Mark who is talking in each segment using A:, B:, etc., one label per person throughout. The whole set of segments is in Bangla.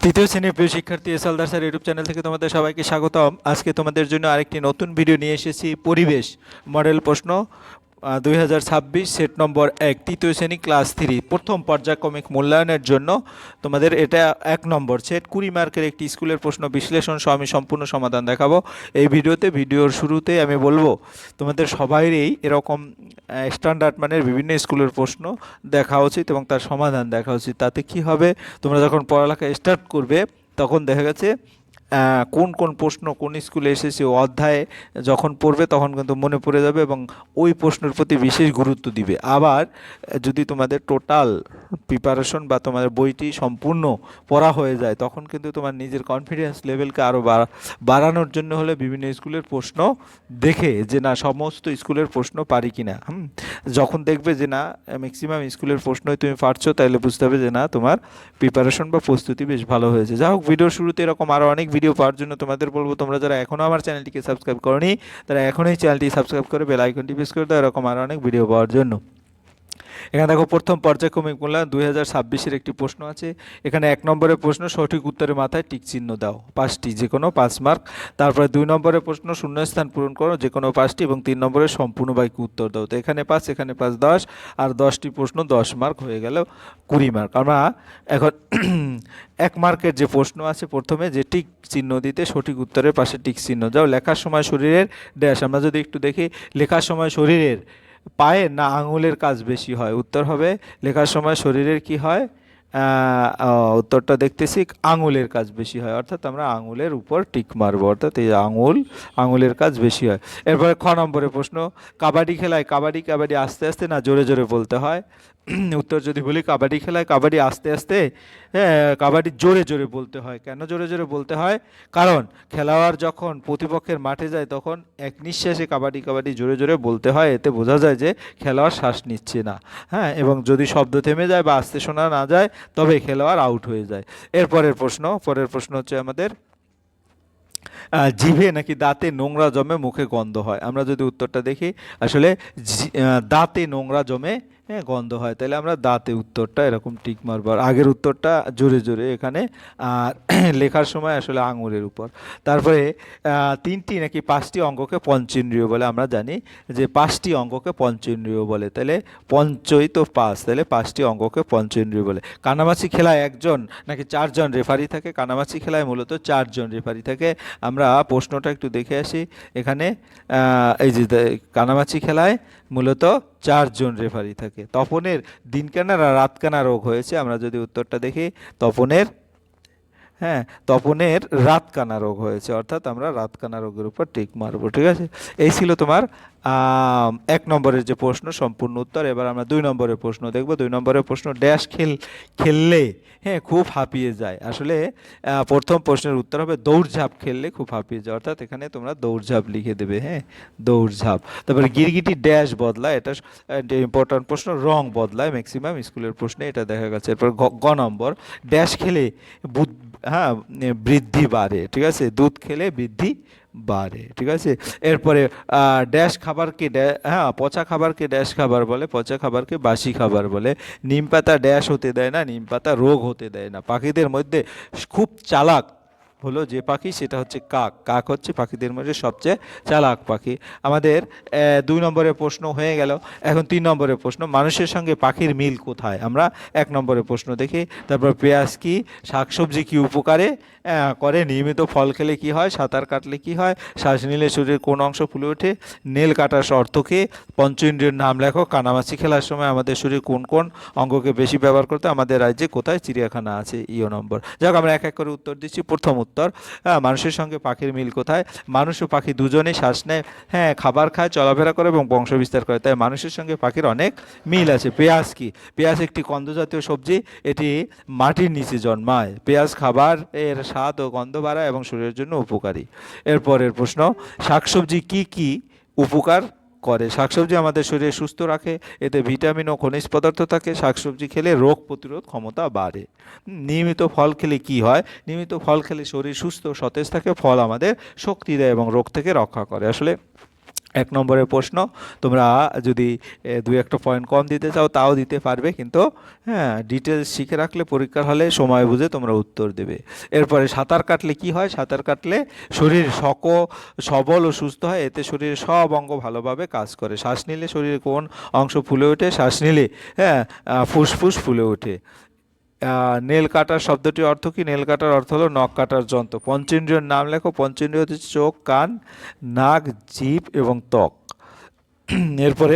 A: তৃতীয় শ্রেণীর প্রিয় শিক্ষার্থী এসএলদার স্যার ইউটিউব চ্যানেল থেকে তোমাদের সবাইকে স্বাগতম। আজকে তোমাদের জন্য আরেকটি নতুন ভিডিও নিয়ে এসেছি। পরিবেশ মডেল প্রশ্ন 2026 সেট নম্বর 1 তৃতীয় শ্রেণী ক্লাস 3 প্রথম পর্যায়ক্রমিক মূল্যায়নের জন্য তোমাদের এটা 1 নম্বর সেট 20 মার্কের একটি স্কুলের প্রশ্ন বিশ্লেষণ সহ আমি সম্পূর্ণ সমাধান দেখাবো এই ভিডিওতে। ভিডিওর শুরুতে আমি বলবো তোমাদের সবাইরই এরকম স্ট্যান্ডার্ড মানের বিভিন্ন স্কুলের প্রশ্ন দেখা উচিত এবং তার সমাধান দেখা উচিত। তাতে কি হবে, তোমরা যখন পড়ালেখা স্টার্ট করবে তখন দেখা গেছে কোন কোন প্রশ্ন কোন স্কুলে এসেছে অধ্যায়ে যখন পড়বে তখন কিন্তু মনে পড়ে যাবে এবং ওই প্রশ্নের প্রতি বিশেষ গুরুত্ব দিবে। আবার যদি তোমাদের টোটাল প্রিপারেশন বা তোমাদের বইটি সম্পূর্ণ পড়া হয়ে যায় তখন কিন্তু তোমার নিজের কনফিডেন্স লেভেলকে আরও বাড়ানোর জন্য হলে বিভিন্ন স্কুলের প্রশ্ন দেখে যে না সমস্ত স্কুলের প্রশ্ন পারি কি না, যখন দেখবে যে না ম্যাক্সিমাম স্কুলের প্রশ্নই তুমি পারছো তাহলে বুঝতে হবে যে না তোমার প্রিপারেশন বা প্রস্তুতি বেশ ভালো হয়েছে। যাই হোক, ভিডিওর শুরুতে এরকম আরও অনেক ভিডিও পাওয়ার জন্য তোমাদের বলবো তোমরা যারা এখনও আমার চ্যানেলটিকে সাবস্ক্রাইব করোনি তারা এখনই চ্যানেলটি সাবস্ক্রাইব করে বেল আইকনটি প্রেস করে দাও এরকম আরও অনেক ভিডিও পাওয়ার জন্য। এখানে দেখো প্রথম পর্যায়ক্রমিক মূল্যায়ন 2026-এর একটি প্রশ্ন আছে। এখানে 1 নম্বরের প্রশ্ন সঠিক উত্তরের মাথায় টিক চিহ্ন দাও 5টি, যে কোনো 5 মার্ক। তারপরে 2 নম্বরের প্রশ্ন শূন্যস্থান পূরণ করো যে কোনো 5টি এবং 3 নম্বরের সম্পূর্ণ বাক্য উত্তর দাও। তো এখানে 5 এখানে 5 10 আর 10টি প্রশ্ন 10 মার্ক হয়ে গেল 20 মার্ক। আমরা এখন 1 মার্কের যে প্রশ্ন আছে প্রথমে যে টিক চিহ্ন দিতে সঠিক উত্তরের পাশে টিক চিহ্ন যাও। লেখার সময় শরীরের ড্যাশ, আমরা যদি একটু দেখি লেখার সময় শরীরের পায়ের না আঙুলের কাজ বেশি হয়, উত্তর হবে লেখার সময় শরীরের কি হয়, উত্তরটা দেখতেছি আঙুলের কাজ বেশি হয়, অর্থাৎ আমরা আঙুলের উপর টিক মারবো, অর্থাৎ এই আঙুলের কাজ বেশি হয়। এরপরে খ নম্বরের প্রশ্ন কাবাডি খেলায় কাবাডি কাবাডি আস্তে আস্তে না জোরে জোরে বলতে হয়। উত্তর যদি বলি কাবাডি খেলায় কাবাডি আস্তে আস্তে, কাবাডি জোরে জোরে বলতে হয়। কেন জোরে জোরে বলতে হয়? কারণ খেলোয়াড় যখন প্রতিপক্ষের মাঠে যায় তখন এক নিঃশ্বাসে কাবাডি কাবাডি জোরে জোরে বলতে হয়, এতে বোঝা যায় যে খেলোয়াড় শ্বাস নিচ্ছে না, এবং যদি শব্দ থেমে যায় বা আস্তে শোনা না যায় তবে খেলোয়াড় আউট হয়ে যায়। পরের প্রশ্ন হচ্ছে আমাদের জিভে নাকি দাঁতে নোংরা জমে মুখে গন্ধ হয়। আমরা যদি উত্তরটা দেখি আসলে দাঁতে নোংরা জমে গন্ধ হয়, তাহলে আমরা দাঁতে উত্তরটা এরকম টিক মারবো। আর আগের উত্তরটা জোরে জোরে এখানে, আর লেখার সময় আসলে আঙুলের উপর। তারপরে 3টি নাকি 5টি অঙ্গকে পঞ্চেন্দ্রিয় বলে। আমরা জানি যে 5টি অঙ্গকে পঞ্চেন্দ্রিয় বলে, তাহলে পঞ্চই তো 5, তাহলে 5টি অঙ্গকে পঞ্চেন্দ্রিয় বলে। কানামাছি খেলায় 1জন নাকি 4জন রেফারি থাকে? কানামাছি খেলায় মূলত 4জন রেফারি থাকে। আমরা প্রশ্নটা একটু দেখে আসি। এখানে এই যে কানামাছি খেলায় মূলত 4জন রেফারি থাকে। তপনের দিনকানা আর রাতকানা রোগ হয়েছে। আমরা যদি উত্তরটা দেখি তপনের রাতকানা রোগ হয়েছে, অর্থাৎ আমরা রাতকানা রোগের উপর টিক মারবো। ঠিক আছে, এই ছিল তোমার 1 নম্বরের যে প্রশ্ন সম্পূর্ণ উত্তর। এবার আমরা 2 নম্বরের প্রশ্ন দেখব। 2 নম্বরের প্রশ্ন ড্যাশ খেললে খুব হাঁপিয়ে যায়। আসলে প্রথম প্রশ্নের উত্তর হবে দৌড়ঝাঁপ খেললে খুব হাঁপিয়ে যায়, অর্থাৎ এখানে তোমরা দৌড়ঝাঁপ লিখে দেবে। দৌড়ঝাঁপ। তারপরে গিরগিটি ড্যাশ বদলায়, এটা ইম্পর্ট্যান্ট প্রশ্ন, রং বদলায় ম্যাক্সিমাম স্কুলের প্রশ্নে এটা দেখা গেছে। এরপর গ নম্বর ড্যাশ খেলে বৃদ্ধি বাড়ে। ঠিক আছে, দুধ খেলে বৃদ্ধি বাড়ে। ঠিক আছে, এরপরে ড্যাশ খাবারকে পচা খাবারকে ড্যাশ খাবার বলে, পচা খাবারকে বাসি খাবার বলে। নিম পাতা ড্যাশ হতে দেয় না, নিম পাতা রোগ হতে দেয় না। পাখিদের মধ্যে খুব চালাক হলো যে পাখি সেটা হচ্ছে কাক। কাক হচ্ছে পাখিদের মধ্যে সবচেয়ে চালাক পাখি। আমাদের 2 নম্বরের প্রশ্ন হয়ে গেল। এখন 3 নম্বরের প্রশ্ন মানুষের সঙ্গে পাখির মিল কোথায়? আমরা 1 নম্বরের প্রশ্ন দেখি। তারপর পেঁয়াজ কি শাকসবজি কি উপকারে করে? নিয়মিত ফল খেলে কি হয়? সাঁতার কাটলে কি হয়? শ্বাস নিলে শরীরের কোন অংশ ফুলে ওঠে? নেল কাটার অর্থ কি? পঞ্চ ইন্দ্রিয়ের নাম লেখো। কানামাছি খেলার সময় আমাদের শরীরে কোন কোন অঙ্গকে বেশি ব্যবহার করতে? আমাদের রাজ্যে কোথায় চিড়িয়াখানা আছে? ইও নম্বর। যাক, আমরা এক এক করে উত্তর দিচ্ছি। প্রথম উত্তর, মানুষের সঙ্গে পাখির মিল কোথায়? মানুষ ও পাখি দুজনেই শ্বাস নেয়, খাবার খায়, চলাফেরা করে এবং বংশ বিস্তার করে, তাই মানুষের সঙ্গে পাখির অনেক মিল আছে। পেঁয়াজ কি? পেঁয়াজ একটি কন্দজাতীয় সবজি, এটি মাটির নিচে জন্মায়। পেঁয়াজ খাবার এর স্বাদ ও গন্ধ বাড়ায় এবং শরীরের জন্য উপকারী। এরপরের প্রশ্ন শাকসবজি কি কি উপকার করে? শাকসবজি আমাদের শরীরে সুস্থ রাখে, এতে ভিটামিন ও খনিজ পদার্থ থাকে। শাকসবজি খেলে রোগ প্রতিরোধ ক্ষমতা বাড়ে। নিয়মিত ফল খেলে কি হয়? নিয়মিত ফল খেলে শরীর সুস্থ সতেজ থাকে, ফল আমাদের শক্তি দেয় এবং রোগ থেকে রক্ষা করে। আসলে এক নম্বরের প্রশ্ন তোমরা যদি দুই একটা পয়েন্ট কম দিতে চাও তাও দিতে পারবে, কিন্তু হ্যাঁ ডিটেলস শিখে রাখলে পরীক্ষার হলে সময় বুঝে তোমরা উত্তর দেবে। এরপরে সাঁতার কাটলে কি হয়? সাঁতার কাটলে শরীর সবল ও সুস্থ হয়, এতে শরীরের সব অঙ্গ ভালোভাবে কাজ করে। শ্বাস নিলে শরীরের কোন অংশ ফুলে ওঠে? শ্বাস নিলে হ্যাঁ ফুসফুস ফুলে ওঠে। নেল কাটার শব্দটির অর্থ কি? নেল কাটার অর্থ হলো নখ কাটার যন্ত্র। পঞ্চেন্দ্রিয়র নাম লেখো। পঞ্চেন্দ্রিয় হচ্ছে চোখ, কান, নাক, জিভ এবং ত্বক। এরপরে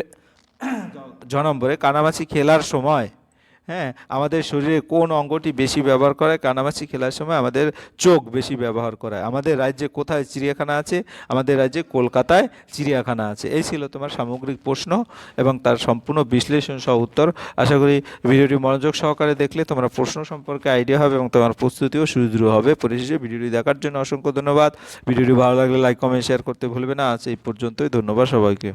A: নম্বরে কানামাছি খেলার সময় হ্যাঁ আমাদের শরীরে কোন অঙ্গটি বেশি ব্যবহার করে? কানামাছি খেলার সময় আমাদের চোখ বেশি ব্যবহার করে। আমাদের রাজ্যে কোথায় চিড়িয়াখানা আছে? আমাদের রাজ্যে কলকাতায় চিড়িয়াখানা আছে। এই ছিল তোমার সামগ্রিক প্রশ্ন এবং তার সম্পূর্ণ বিশ্লেষণ সহ উত্তর। আশা করি ভিডিওটি মনোযোগ সহকারে দেখলে তোমরা প্রশ্ন সম্পর্কে আইডিয়া হবে এবং তোমার প্রস্তুতিও সুদৃঢ় হবে। পরিশেষে ভিডিওটি দেখার জন্য অসংখ্য ধন্যবাদ। ভিডিওটি ভালো লাগলে লাইক, কমেন্ট, শেয়ার করতে ভুলবে না। আজ এই পর্যন্তই। ধন্যবাদ সবাইকে।